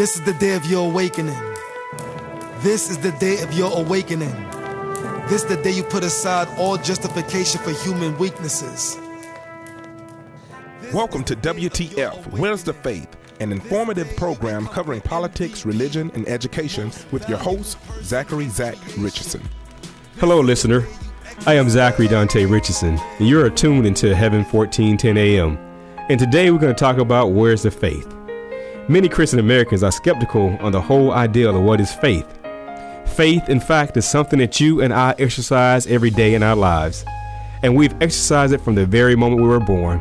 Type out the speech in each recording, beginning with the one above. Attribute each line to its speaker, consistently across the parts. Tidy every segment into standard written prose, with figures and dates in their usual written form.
Speaker 1: This is the day of your awakening. This is the day of your awakening. This is the day you put aside all justification for human weaknesses.
Speaker 2: Welcome to WTF, Where's the Faith? An informative program covering politics, religion, and education with your host, Zachary Zach Richardson.
Speaker 3: Hello, listener. I am Zachary Dante Richardson, and you're tuned into Heaven 1410 AM. And today we're going to talk about where's the faith. Many Christian Americans are skeptical on the whole idea of what is faith. Faith, in fact, is something that you and I exercise every day in our lives, and we've exercised it from the very moment we were born.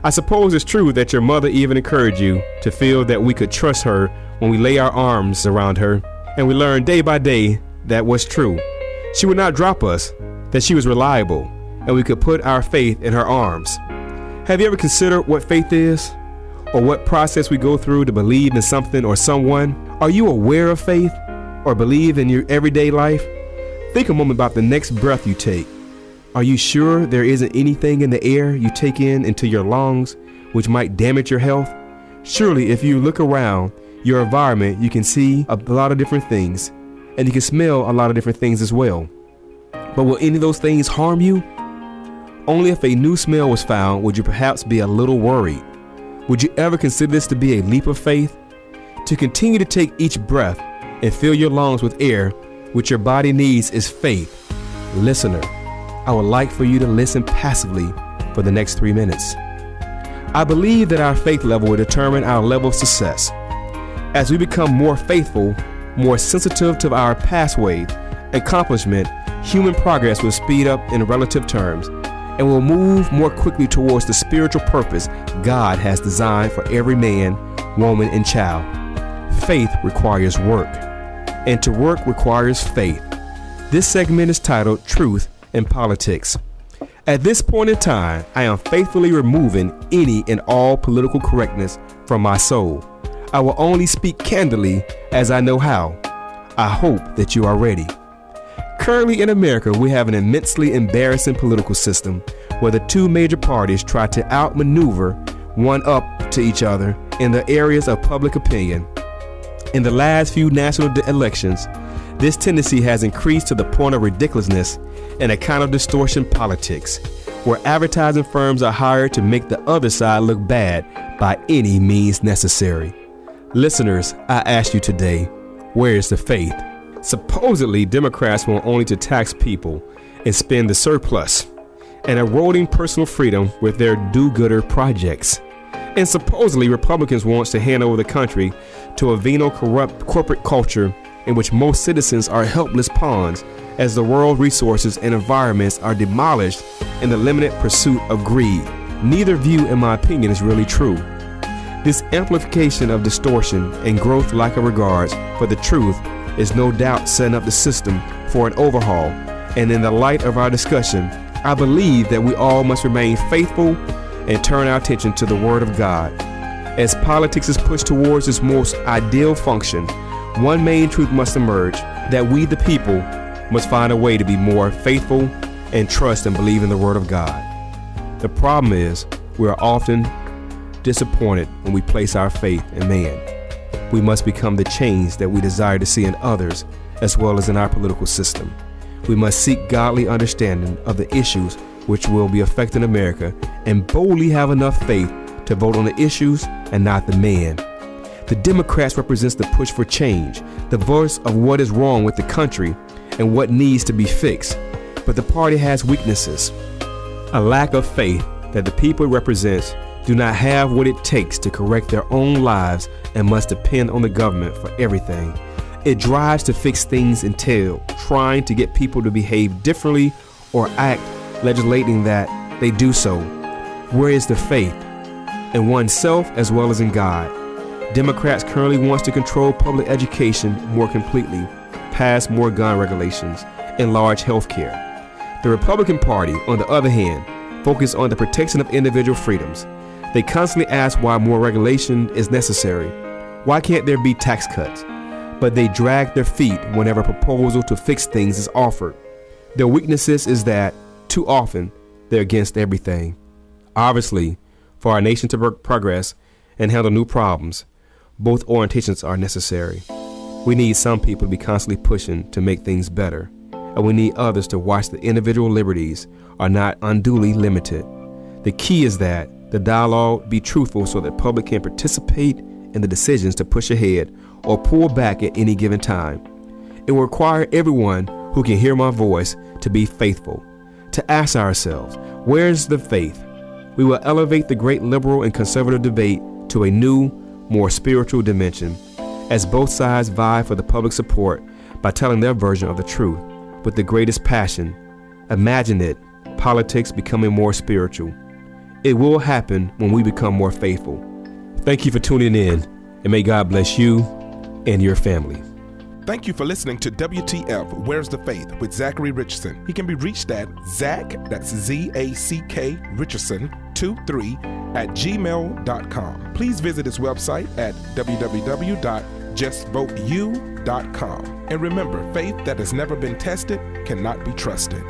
Speaker 3: I suppose it's true that your mother even encouraged you to feel that we could trust her when we lay our arms around her, and we learn day by day that was true. She would not drop us, that she was reliable, and we could put our faith in her arms. Have you ever considered what faith is, or what process we go through to believe in something or someone? Are you aware of faith, or believe in your everyday life? Think a moment about the next breath you take. Are you sure there isn't anything in the air you take in into your lungs which might damage your health? Surely if you look around your environment, you can see a lot of different things, and you can smell a lot of different things as well. But will any of those things harm you? Only if a new smell was found would you perhaps be a little worried. Would you ever consider this to be a leap of faith? To continue to take each breath and fill your lungs with air, which your body needs, is faith. Listener, I would like for you to listen passively for the next 3 minutes. I believe that our faith level will determine our level of success. As we become more faithful, more sensitive to our pathway, accomplishment, human progress will speed up in relative terms, and will move more quickly towards the spiritual purpose God has designed for every man, woman, and child. Faith requires work, and to work requires faith. This segment is titled Truth in Politics. At this point in time, I am faithfully removing any and all political correctness from my soul. I will only speak candidly as I know how. I hope that you are ready. Currently in America, we have an immensely embarrassing political system where the two major parties try to outmaneuver one up to each other in the areas of public opinion. In the last few national elections, this tendency has increased to the point of ridiculousness and a kind of distortion politics, where advertising firms are hired to make the other side look bad by any means necessary. Listeners, I ask you today, where is the faith? Supposedly, Democrats want only to tax people and spend the surplus, and eroding personal freedom with their do-gooder projects. And supposedly, Republicans want to hand over the country to a venal, corrupt corporate culture in which most citizens are helpless pawns as the world resources and environments are demolished in the limited pursuit of greed. Neither view, in my opinion, is really true. This amplification of distortion and growth lack of regards for the truth is no doubt setting up the system for an overhaul. And in the light of our discussion, I believe that we all must remain faithful and turn our attention to the Word of God. As politics is pushed towards its most ideal function, one main truth must emerge, that we the people must find a way to be more faithful and trust and believe in the Word of God. The problem is we are often disappointed when we place our faith in man. We must become the change that we desire to see in others as well as in our political system. We must seek godly understanding of the issues which will be affecting America and boldly have enough faith to vote on the issues and not the man. The Democrats represents the push for change, the voice of what is wrong with the country and what needs to be fixed. But the party has weaknesses, a lack of faith that the people it represents do not have what it takes to correct their own lives and must depend on the government for everything. It drives to fix things entail trying to get people to behave differently or act legislating that they do so. Where is the faith? In oneself as well as in God. Democrats currently wants to control public education more completely, pass more gun regulations, enlarge health care. The Republican Party, on the other hand, focus on the protection of individual freedoms. They constantly ask why more regulation is necessary. Why can't there be tax cuts? But they drag their feet whenever a proposal to fix things is offered. Their weaknesses is that, too often, they're against everything. Obviously, for our nation to progress and handle new problems, Both orientations are necessary. We need some people to be constantly pushing to make things better, and we need others to watch the individual liberties are not unduly limited. The key is that the dialogue be truthful so that the public can participate in the decisions to push ahead or pull back at any given time. It will require everyone who can hear my voice to be faithful, to ask ourselves, where's the faith? We will elevate the great liberal and conservative debate to a new, more spiritual dimension, as both sides vie for the public support by telling their version of the truth with the greatest passion. Imagine it, politics becoming more spiritual. It will happen when we become more faithful. Thank you for tuning in, and may God bless you and your family.
Speaker 2: Thank you for listening to WTF Where's the Faith with Zachary Richardson. He can be reached at Zach, that's Z-A-C-K Richardson 23 at gmail.com. Please visit his website at www.justvoteyou.com. And remember, faith that has never been tested cannot be trusted.